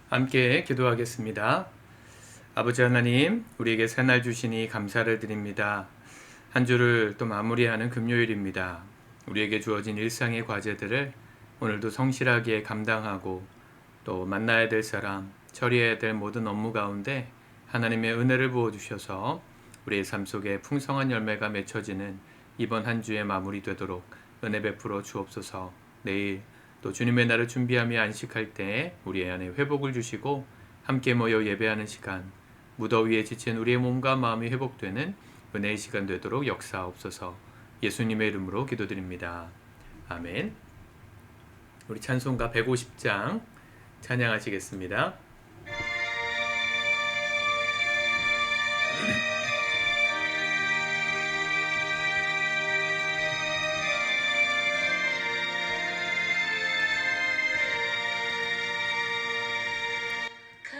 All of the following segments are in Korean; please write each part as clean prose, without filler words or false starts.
함께 기도하겠습니다. 아버지 하나님, 우리에게 새날 주시니 감사를 드립니다. 한 주를 또 마무리하는 금요일입니다. 우리에게 주어진 일상의 과제들을 오늘도 성실하게 감당하고 또 만나야 될 사람, 처리해야 될 모든 업무 가운데 하나님의 은혜를 부어주셔서 우리의 삶 속에 풍성한 열매가 맺혀지는 이번 한 주의 마무리 되도록 은혜 베풀어 주옵소서. 내일 또 주님의 날을 준비하며 안식할 때 우리 안에 회복을 주시고 함께 모여 예배하는 시간, 무더위에 지친 우리의 몸과 마음이 회복되는 은혜의 시간 되도록 역사하옵소서. 예수님의 이름으로 기도드립니다. 아멘. 우리 찬송가 150장 찬양하시겠습니다.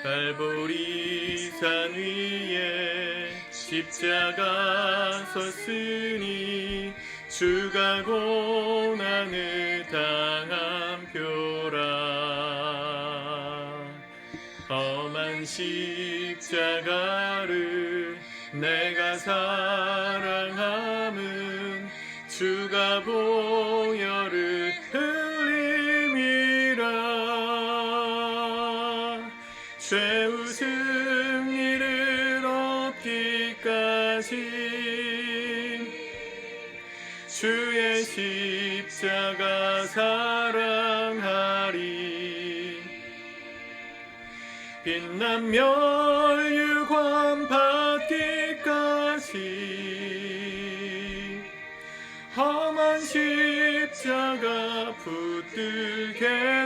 갈보리 산 위에 십자가 섰으니 주가 고난을 당한 표라. 험한 십자가를 내가 사랑함은 주가 보혈을 흘림이라. 죄우 승리를 얻기까지 주의 십자가 사랑하리. 빛난 멸유관 받기까지 험한 십자가 붙들겠네.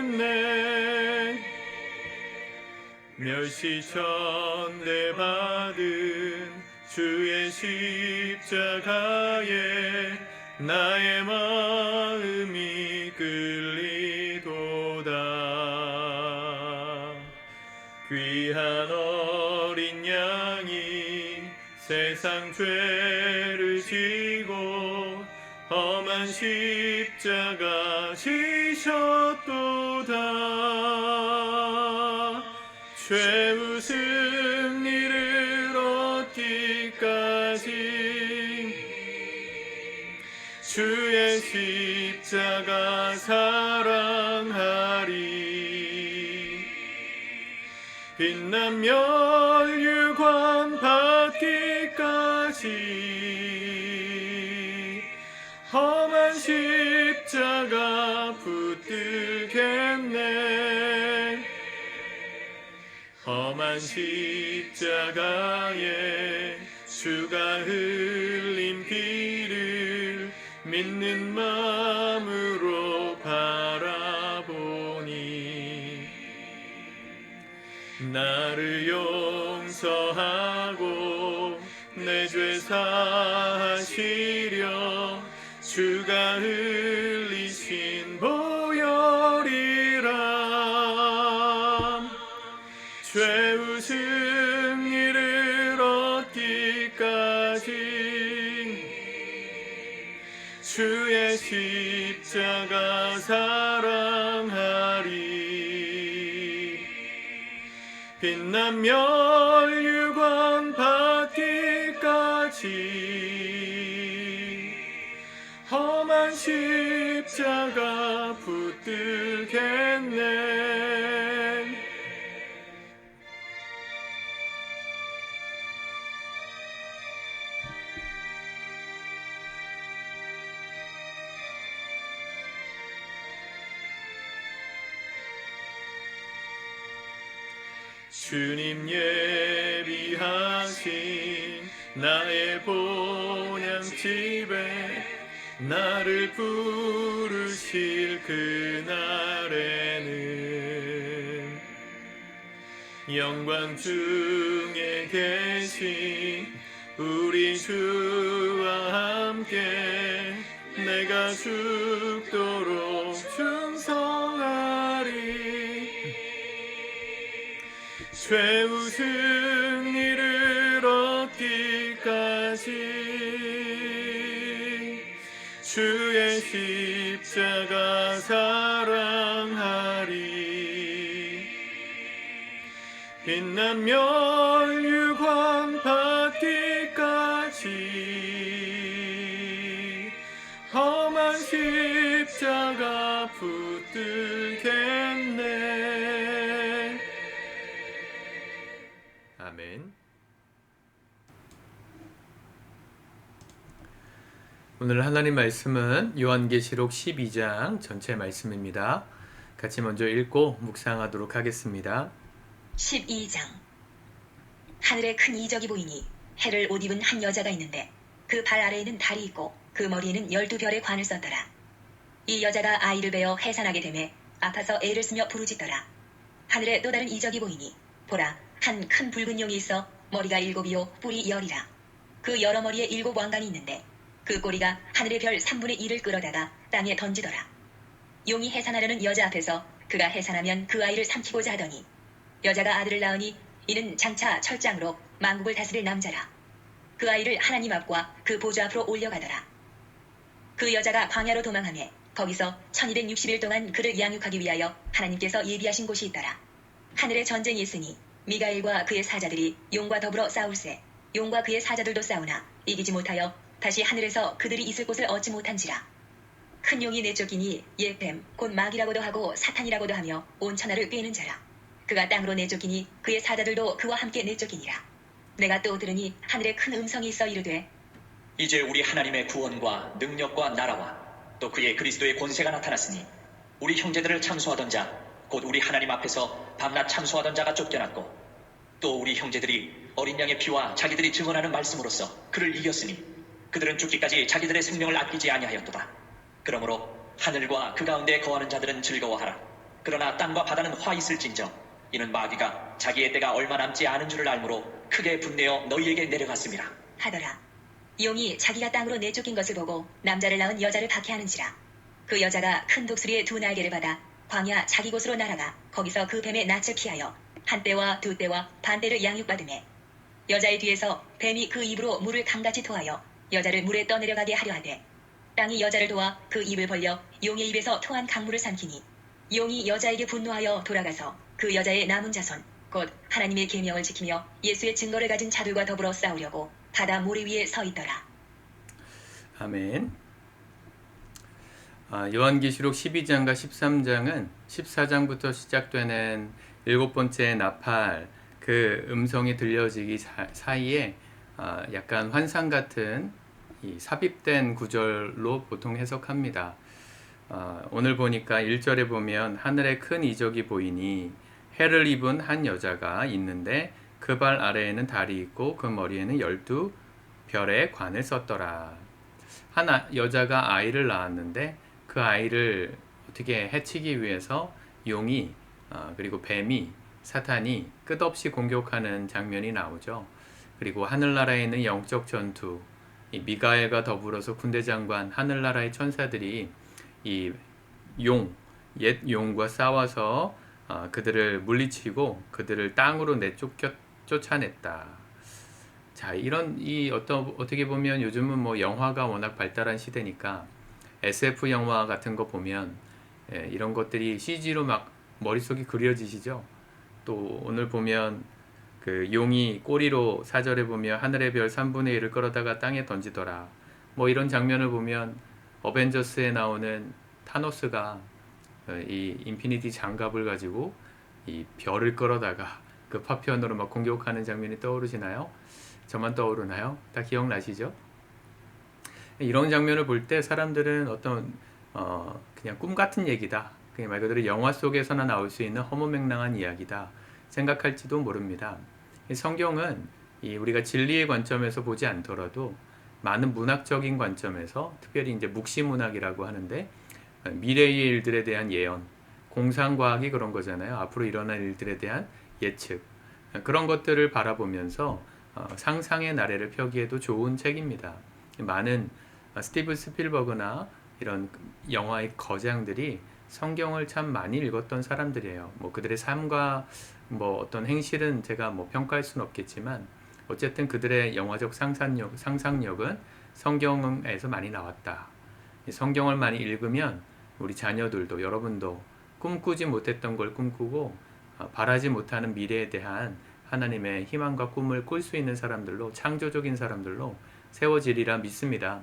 멸시천대 받은 주의 십자가에 나의 마음이 끌리도다. 귀한 어린 양이 세상 죄를 지고 험한 십자가 지셨도다. 죄우 승리를 얻기까지 주의 십자가 사랑하리. 빛난 멸유관 받기까지 험한 십자가 붙들겠네. 험한 십자가에 주가 흘린 피를 믿는 마음으로 바라보니 나를 용서하고 내 죄 사하시려 주가 흘리신 보혈이라. 죄우 승리를 얻기까지 주의 십자가 사랑하리. 빛난 멸유관 받기까지 험한 십자가 붙들겠네. 주님 예비하신 나의 본향집에 나를 부르실 그날에는 영광 중에 계신 우리 주와 함께 내가 죽도록 충성하리. 죄우 승리를 얻기까지 주의 십자가 사랑하리. 빛나면 유황 받기까지 험한 십자가 붙들겠네. 아멘. 오늘 하나님 말씀은 요한계시록 12장 전체 말씀입니다. 같이 먼저 읽고 묵상하도록 하겠습니다. 12장. 하늘에 큰 이적이 보이니 해를 옷 입은 한 여자가 있는데 그 발 아래에는 달이 있고 그 머리에는 12별의 관을 썼더라. 이 여자가 아이를 베어 해산하게 되매 아파서 애를 쓰며 부르짖더라. 하늘에 또 다른 이적이 보이니 보라, 한 큰 붉은 용이 있어 머리가 7이요 뿔이 10이라. 그 여러 머리에 7 왕관이 있는데 그 꼬리가 하늘의 별 3분의 1을 끌어다가 땅에 던지더라. 용이 해산하려는 여자 앞에서 그가 해산하면 그 아이를 삼키고자 하더니 여자가 아들을 낳으니 이는 장차 철장으로 만국을 다스릴 남자라. 그 아이를 하나님 앞과 그 보좌 앞으로 올려가더라. 그 여자가 광야로 도망하매 거기서 1260일 동안 그를 양육하기 위하여 하나님께서 예비하신 곳이 있더라. 하늘에 전쟁이 있으니 미가엘과 그의 사자들이 용과 더불어 싸울세. 용과 그의 사자들도 싸우나 이기지 못하여 다시 하늘에서 그들이 있을 곳을 얻지 못한지라. 큰 용이 내쫓기니 예뱀 곧 마귀라고도 하고 사탄이라고도 하며 온 천하를 꿰는 자라. 그가 땅으로 내쫓기니 그의 사자들도 그와 함께 내쫓기니라. 내가 또 들으니 하늘에 큰 음성이 있어 이르되 이제 우리 하나님의 구원과 능력과 나라와 또 그의 그리스도의 권세가 나타났으니 우리 형제들을 참소하던 자 곧 우리 하나님 앞에서 밤낮 참소하던 자가 쫓겨났고 또 우리 형제들이 어린 양의 피와 자기들이 증언하는 말씀으로써 그를 이겼으니 그들은 죽기까지 자기들의 생명을 아끼지 아니하였도다. 그러므로 하늘과 그 가운데 거하는 자들은 즐거워하라. 그러나 땅과 바다는 화 있을진저 이는 마귀가 자기의 때가 얼마 남지 않은 줄을 알므로 크게 분내어 너희에게 내려갔음이라 하더라. 용이 자기가 땅으로 내쫓긴 것을 보고 남자를 낳은 여자를 박해하는지라. 그 여자가 큰 독수리의 2 날개를 받아 광야 자기 곳으로 날아가 거기서 그 뱀의 낯을 피하여 한 떼와 2 떼와 반 떼를 양육받으매 여자의 뒤에서 뱀이 그 입으로 물을 강같이 토하여 여자를 물에 떠내려가게 하려 하되 땅이 여자를 도와 그 입을 벌려 용의 입에서 토한 강물을 삼키니 용이 여자에게 분노하여 돌아가서 그 여자의 남은 자손 곧 하나님의 계명을 지키며 예수의 증거를 가진 자들과 더불어 싸우려고 바다 모래 위에 서 있더라. 아멘. 요한계시록 12장과 13장은 14장부터 시작되는 7번째 나팔 그 음성이 들려지기 사이에 약간 환상 같은 이 삽입된 구절로 보통 해석합니다. 오늘 보니까 1절에 보면 하늘에 큰 이적이 보이니 해를 입은 한 여자가 있는데 그 발 아래에는 달이 있고 그 머리에는 12별의 관을 썼더라. 한 여자가 아이를 낳았는데 그 아이를 어떻게 해치기 위해서 용이 그리고 뱀이 사탄이 끝없이 공격하는 장면이 나오죠. 그리고 하늘나라에 있는 영적 전투, 이 미가엘과 더불어서 군대 장관 하늘나라의 천사들이 이 옛 용과 싸워서 그들을 물리치고 그들을 땅으로 쫓아냈다. 자, 어떻게 보면 요즘은 뭐 영화가 워낙 발달한 시대니까 SF 영화 같은 거 보면 이런 것들이 CG로 막 머릿속에 그려지시죠. 또 오늘 보면 그 용이 꼬리로 4절에 보면 하늘의 별 3분의 1을 끌어다가 땅에 던지더라. 뭐 이런 장면을 보면 어벤져스에 나오는 타노스가 이 인피니티 장갑을 가지고 이 별을 끌어다가 그 파편으로 막 공격하는 장면이 떠오르시나요? 저만 떠오르나요? 다 기억나시죠? 이런 장면을 볼 때 사람들은 어떤 그냥 꿈 같은 얘기다. 그냥 말 그대로 영화 속에서나 나올 수 있는 허무맹랑한 이야기다 생각할지도 모릅니다. 성경은 우리가 진리의 관점에서 보지 않더라도 많은 문학적인 관점에서 특별히 이제 묵시문학이라고 하는데 미래의 일들에 대한 예언, 공상과학이 그런 거잖아요. 앞으로 일어날 일들에 대한 예측, 그런 것들을 바라보면서 상상의 나래를 펴기에도 좋은 책입니다. 많은 스티븐 스필버그나 이런 영화의 거장들이 성경을 참 많이 읽었던 사람들이에요. 뭐 그들의 삶과 뭐 어떤 행실은 제가 뭐 평가할 수는 없겠지만 어쨌든 그들의 영화적 상상력은 성경에서 많이 나왔다. 성경을 많이 읽으면 우리 자녀들도 여러분도 꿈꾸지 못했던 걸 꿈꾸고 바라지 못하는 미래에 대한 하나님의 희망과 꿈을 꿀 수 있는 사람들로, 창조적인 사람들로 세워지리라 믿습니다.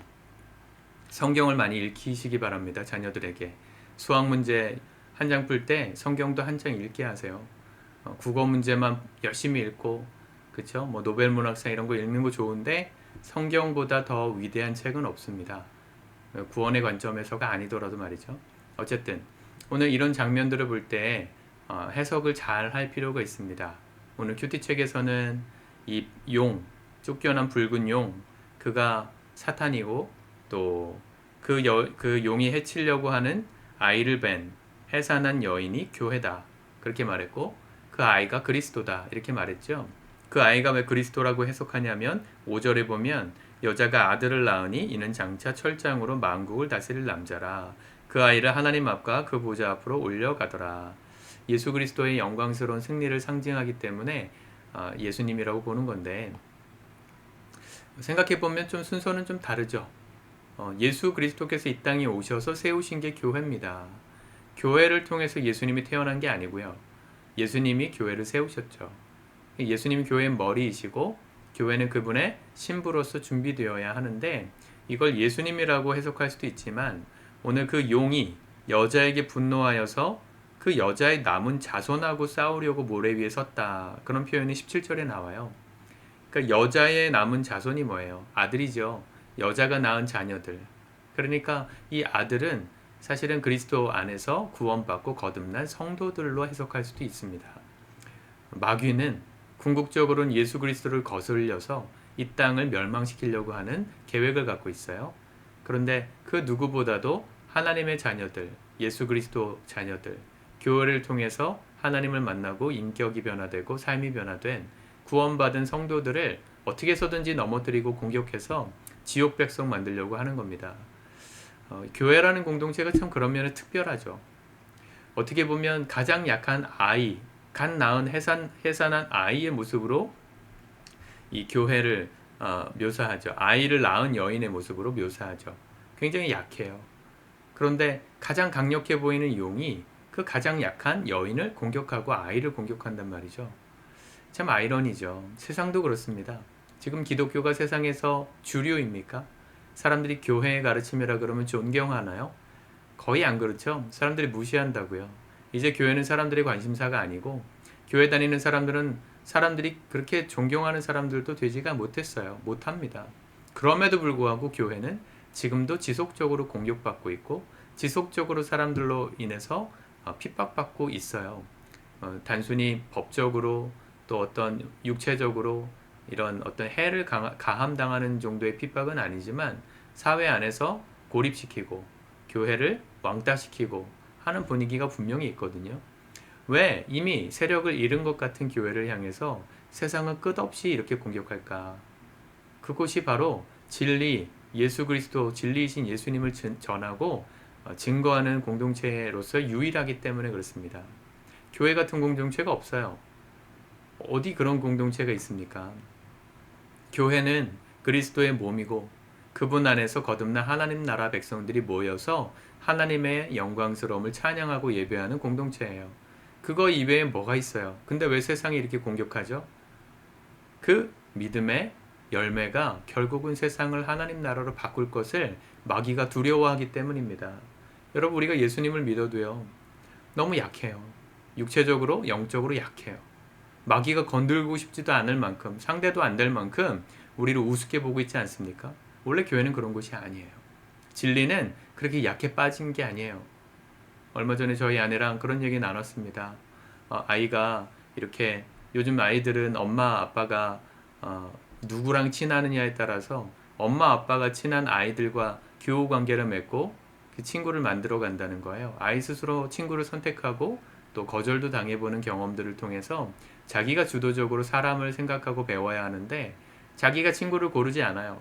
성경을 많이 읽히시기 바랍니다. 자녀들에게 수학 문제 한 장 풀 때 성경도 한 장 읽게 하세요. 국어 문제만 열심히 읽고, 그쵸? 뭐 노벨 문학상 이런 거 읽는 거 좋은데 성경보다 더 위대한 책은 없습니다. 구원의 관점에서가 아니더라도 말이죠. 어쨌든 오늘 이런 장면들을 볼 때 해석을 잘 할 필요가 있습니다. 오늘 큐티책에서는 이 용, 쫓겨난 붉은 용, 그가 사탄이고, 또 그 용이 해치려고 하는 아이를 뵌 해산한 여인이 교회다, 그렇게 말했고, 그 아이가 그리스도다, 이렇게 말했죠. 그 아이가 왜 그리스도라고 해석하냐면 5절에 보면 여자가 아들을 낳으니 이는 장차 철장으로 만국을 다스릴 남자라. 그 아이를 하나님 앞과 그 보좌 앞으로 올려가더라. 예수 그리스도의 영광스러운 승리를 상징하기 때문에 예수님이라고 보는 건데, 생각해보면 좀 순서는 좀 다르죠. 예수 그리스도께서 이 땅에 오셔서 세우신 게 교회입니다. 교회를 통해서 예수님이 태어난 게 아니고요. 예수님이 교회를 세우셨죠. 예수님이 교회의 머리이시고 교회는 그분의 신부로서 준비되어야 하는데, 이걸 예수님이라고 해석할 수도 있지만 오늘 그 용이 여자에게 분노하여서 그 여자의 남은 자손하고 싸우려고 모래 위에 섰다, 그런 표현이 17절에 나와요. 그러니까 여자의 남은 자손이 뭐예요? 아들이죠. 여자가 낳은 자녀들. 그러니까 이 아들은 사실은 그리스도 안에서 구원받고 거듭난 성도들로 해석할 수도 있습니다. 마귀는 궁극적으로는 예수 그리스도를 거슬려서 이 땅을 멸망시키려고 하는 계획을 갖고 있어요. 그런데 그 누구보다도 하나님의 자녀들, 예수 그리스도 자녀들, 교회를 통해서 하나님을 만나고 인격이 변화되고 삶이 변화된 구원받은 성도들을 어떻게 해서든지 넘어뜨리고 공격해서 지옥 백성 만들려고 하는 겁니다. 교회라는 공동체가 참 그런 면에 특별하죠. 어떻게 보면 가장 약한 아이, 갓 낳은 해산한 아이의 모습으로 이 교회를 묘사하죠. 아이를 낳은 여인의 모습으로 묘사하죠. 굉장히 약해요. 그런데 가장 강력해 보이는 용이 그 가장 약한 여인을 공격하고 아이를 공격한단 말이죠. 참 아이러니죠. 세상도 그렇습니다. 지금 기독교가 세상에서 주류입니까? 사람들이 교회의 가르침이라 그러면 존경하나요? 거의 안 그렇죠. 사람들이 무시한다고요. 이제 교회는 사람들의 관심사가 아니고, 교회 다니는 사람들은 사람들이 그렇게 존경하는 사람들도 되지가 못했어요. 못합니다. 그럼에도 불구하고 교회는 지금도 지속적으로 공격받고 있고 지속적으로 사람들로 인해서 핍박받고 있어요. 단순히 법적으로 또 어떤 육체적으로 이런 어떤 해를 가함당하는 정도의 핍박은 아니지만 사회 안에서 고립시키고 교회를 왕따시키고 하는 분위기가 분명히 있거든요. 왜 이미 세력을 잃은 것 같은 교회를 향해서 세상은 끝없이 이렇게 공격할까? 그것이 바로 진리, 예수 그리스도 진리이신 예수님을 전하고 증거하는 공동체로서 유일하기 때문에 그렇습니다. 교회 같은 공동체가 없어요. 어디 그런 공동체가 있습니까? 교회는 그리스도의 몸이고 그분 안에서 거듭난 하나님 나라 백성들이 모여서 하나님의 영광스러움을 찬양하고 예배하는 공동체예요. 그거 이외에 뭐가 있어요? 근데 왜 세상이 이렇게 공격하죠? 그 믿음의 열매가 결국은 세상을 하나님 나라로 바꿀 것을 마귀가 두려워하기 때문입니다. 여러분, 우리가 예수님을 믿어도요, 너무 약해요. 육체적으로, 영적으로 약해요. 마귀가 건들고 싶지도 않을 만큼, 상대도 안 될 만큼 우리를 우습게 보고 있지 않습니까? 원래 교회는 그런 곳이 아니에요. 진리는 그렇게 약해 빠진 게 아니에요. 얼마 전에 저희 아내랑 그런 얘기 나눴습니다. 아이가 이렇게, 요즘 아이들은 엄마 아빠가 누구랑 친하느냐에 따라서 엄마 아빠가 친한 아이들과 교우 관계를 맺고 그 친구를 만들어 간다는 거예요. 아이 스스로 친구를 선택하고 또 거절도 당해보는 경험들을 통해서 자기가 주도적으로 사람을 생각하고 배워야 하는데 자기가 친구를 고르지 않아요.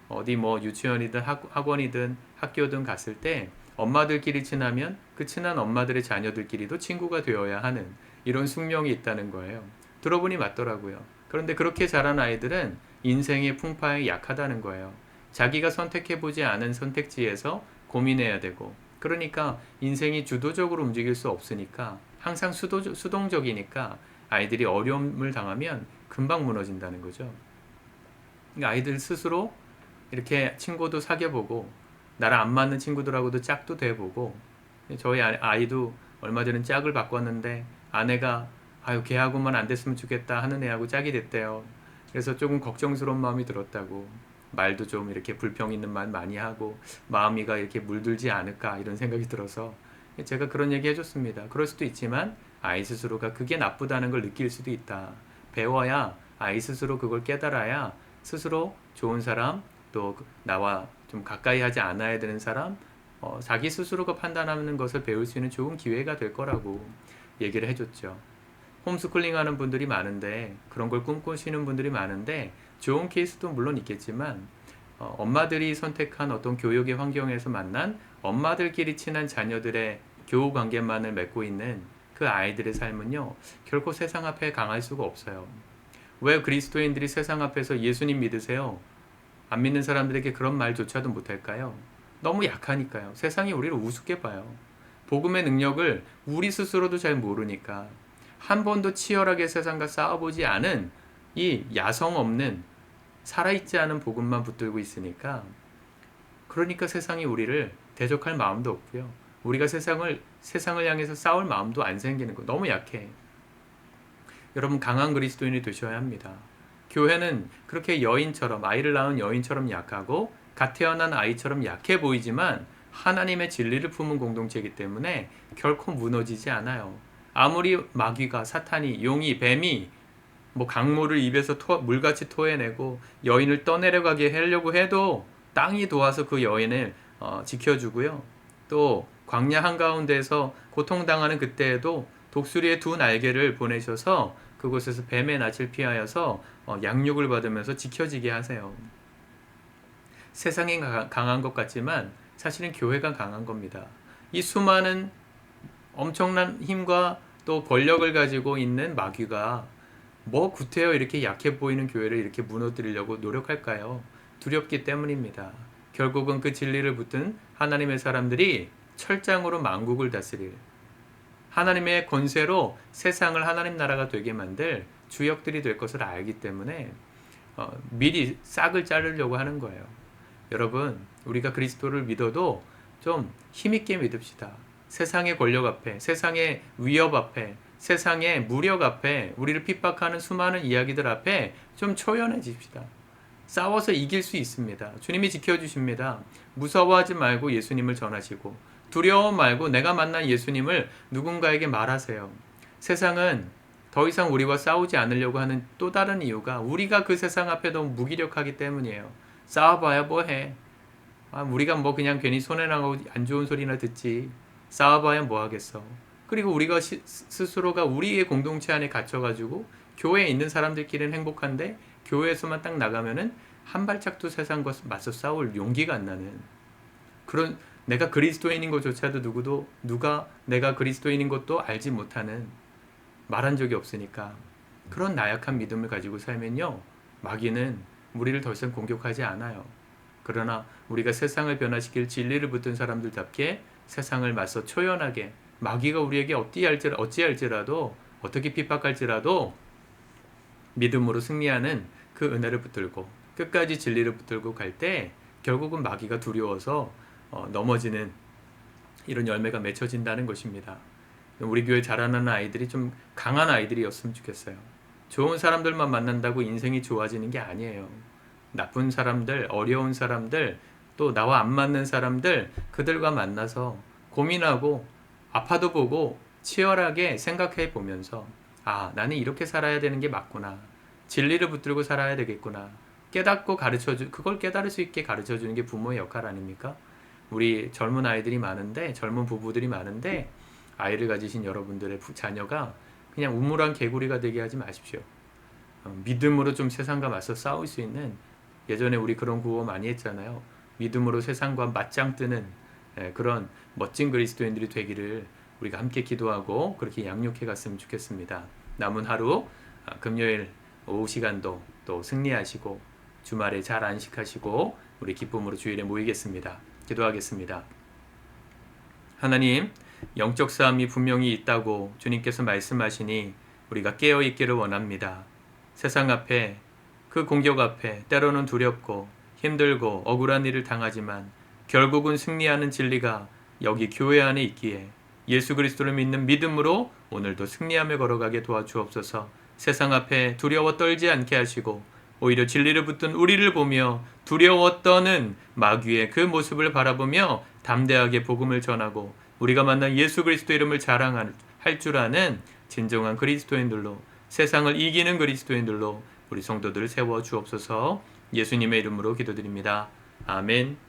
어디 뭐 유치원이든 학원이든 학교든 갔을 때 엄마들끼리 친하면 그 친한 엄마들의 자녀들끼리도 친구가 되어야 하는 이런 숙명이 있다는 거예요. 들어보니 맞더라고요. 그런데 그렇게 자란 아이들은 인생의 풍파에 약하다는 거예요. 자기가 선택해보지 않은 선택지에서 고민해야 되고 그러니까 인생이 주도적으로 움직일 수 없으니까 항상 수동적이니까 아이들이 어려움을 당하면 금방 무너진다는 거죠. 그러니까 아이들 스스로 이렇게 친구도 사귀어보고 나랑 안 맞는 친구들하고도 짝도 돼보고, 저희 아이도 얼마 전에 짝을 바꿨는데 아내가 아유 걔하고만 안 됐으면 좋겠다 하는 애하고 짝이 됐대요. 그래서 조금 걱정스러운 마음이 들었다고. 말도 좀 이렇게 불평 있는 말 많이 하고 마음이가 이렇게 물들지 않을까 이런 생각이 들어서 제가 그런 얘기 해줬습니다. 그럴 수도 있지만 아이 스스로가 그게 나쁘다는 걸 느낄 수도 있다. 배워야 아이 스스로 그걸 깨달아야 스스로 좋은 사람, 또 나와 좀 가까이 하지 않아야 되는 사람, 자기 스스로가 판단하는 것을 배울 수 있는 좋은 기회가 될 거라고 얘기를 해줬죠. 홈스쿨링 하는 분들이 많은데, 그런 걸 꿈꾸시는 분들이 많은데 좋은 케이스도 물론 있겠지만 엄마들이 선택한 어떤 교육의 환경에서 만난 엄마들끼리 친한 자녀들의 교우 관계만을 맺고 있는 그 아이들의 삶은요, 결코 세상 앞에 강할 수가 없어요. 왜 그리스도인들이 세상 앞에서 예수님 믿으세요? 안 믿는 사람들에게 그런 말조차도 못할까요? 너무 약하니까요. 세상이 우리를 우습게 봐요. 복음의 능력을 우리 스스로도 잘 모르니까. 한 번도 치열하게 세상과 싸워보지 않은 이 야성 없는 살아있지 않은 복음만 붙들고 있으니까, 그러니까 세상이 우리를 대적할 마음도 없고요. 우리가 세상을 향해서 싸울 마음도 안 생기는 거. 너무 약해. 여러분, 강한 그리스도인이 되셔야 합니다. 교회는 그렇게 여인처럼, 아이를 낳은 여인처럼 약하고 갓 태어난 아이처럼 약해 보이지만 하나님의 진리를 품은 공동체이기 때문에 결코 무너지지 않아요. 아무리 마귀가, 사탄이, 용이, 뱀이 뭐 강물을 입에서 물같이 토해내고 여인을 떠내려가게 하려고 해도 땅이 도와서 그 여인을 지켜주고요. 또 광야 한가운데에서 고통당하는 그때에도 독수리의 두 날개를 보내셔서 그곳에서 뱀의 낯을 피하여서 양육을 받으면서 지켜지게 하세요. 세상이 강한 것 같지만 사실은 교회가 강한 겁니다. 이 수많은 엄청난 힘과 또 권력을 가지고 있는 마귀가 뭐 구태여 이렇게 약해 보이는 교회를 이렇게 무너뜨리려고 노력할까요? 두렵기 때문입니다. 결국은 그 진리를 붙든 하나님의 사람들이 철장으로 만국을 다스릴, 하나님의 권세로 세상을 하나님 나라가 되게 만들 주역들이 될 것을 알기 때문에 미리 싹을 자르려고 하는 거예요. 여러분, 우리가 그리스도를 믿어도 좀 힘있게 믿읍시다. 세상의 권력 앞에, 세상의 위협 앞에, 세상의 무력 앞에, 우리를 핍박하는 수많은 이야기들 앞에 좀 초연해집시다. 싸워서 이길 수 있습니다. 주님이 지켜주십니다. 무서워하지 말고 예수님을 전하시고, 두려워 말고 내가 만난 예수님을 누군가에게 말하세요. 세상은 더 이상 우리와 싸우지 않으려고 하는 또 다른 이유가 우리가 그 세상 앞에 너무 무기력하기 때문이에요. 싸워봐야 뭐해. 우리가 뭐 그냥 괜히 손해나고 안 좋은 소리나 듣지. 싸워봐야 뭐 하겠어. 그리고 우리가 스스로가 우리의 공동체 안에 갇혀가지고 교회에 있는 사람들끼리는 행복한데 교회에서만 딱 나가면은 한 발짝도 세상과 맞서 싸울 용기가 안 나는, 그런, 내가 그리스도인인 것조차도 누가 내가 그리스도인인 것도 알지 못하는, 말한 적이 없으니까 그런 나약한 믿음을 가지고 살면요, 마귀는 우리를 더 이상 공격하지 않아요. 그러나 우리가 세상을 변화시킬 진리를 붙든 사람들답게 세상을 맞서 초연하게, 마귀가 우리에게 어찌할지라도 어떻게 핍박할지라도 믿음으로 승리하는 그 은혜를 붙들고 끝까지 진리를 붙들고 갈 때 결국은 마귀가 두려워서 넘어지는 이런 열매가 맺혀진다는 것입니다. 우리 교회 자라나는 아이들이 좀 강한 아이들이었으면 좋겠어요. 좋은 사람들만 만난다고 인생이 좋아지는 게 아니에요. 나쁜 사람들, 어려운 사람들, 또 나와 안 맞는 사람들, 그들과 만나서 고민하고 아파도 보고 치열하게 생각해 보면서, 나는 이렇게 살아야 되는 게 맞구나. 진리를 붙들고 살아야 되겠구나. 깨닫고 그걸 깨달을 수 있게 가르쳐주는 게 부모의 역할 아닙니까? 우리 젊은 아이들이 많은데, 젊은 부부들이 많은데, 아이를 가지신 여러분들의 자녀가 그냥 우물한 개구리가 되게 하지 마십시오. 믿음으로 좀 세상과 맞서 싸울 수 있는, 예전에 우리 그런 구호 많이 했잖아요. 믿음으로 세상과 맞짱 뜨는 그런 멋진 그리스도인들이 되기를 우리가 함께 기도하고 그렇게 양육해 갔으면 좋겠습니다. 남은 하루 금요일 오후 시간도 또 승리하시고 주말에 잘 안식하시고 우리 기쁨으로 주일에 모이겠습니다. 기도하겠습니다. 하나님, 영적 싸움이 분명히 있다고 주님께서 말씀하시니 우리가 깨어 있기를 원합니다. 세상 앞에, 그 공격 앞에 때로는 두렵고 힘들고 억울한 일을 당하지만 결국은 승리하는 진리가 여기 교회 안에 있기에 예수 그리스도를 믿는 믿음으로 오늘도 승리하며 걸어가게 도와주옵소서. 세상 앞에 두려워 떨지 않게 하시고 오히려 진리를 붙든 우리를 보며 두려워 떠는 마귀의 그 모습을 바라보며 담대하게 복음을 전하고 우리가 만난 예수 그리스도 이름을 자랑할 줄 아는 진정한 그리스도인들로, 세상을 이기는 그리스도인들로 우리 성도들을 세워 주옵소서. 예수님의 이름으로 기도드립니다. 아멘.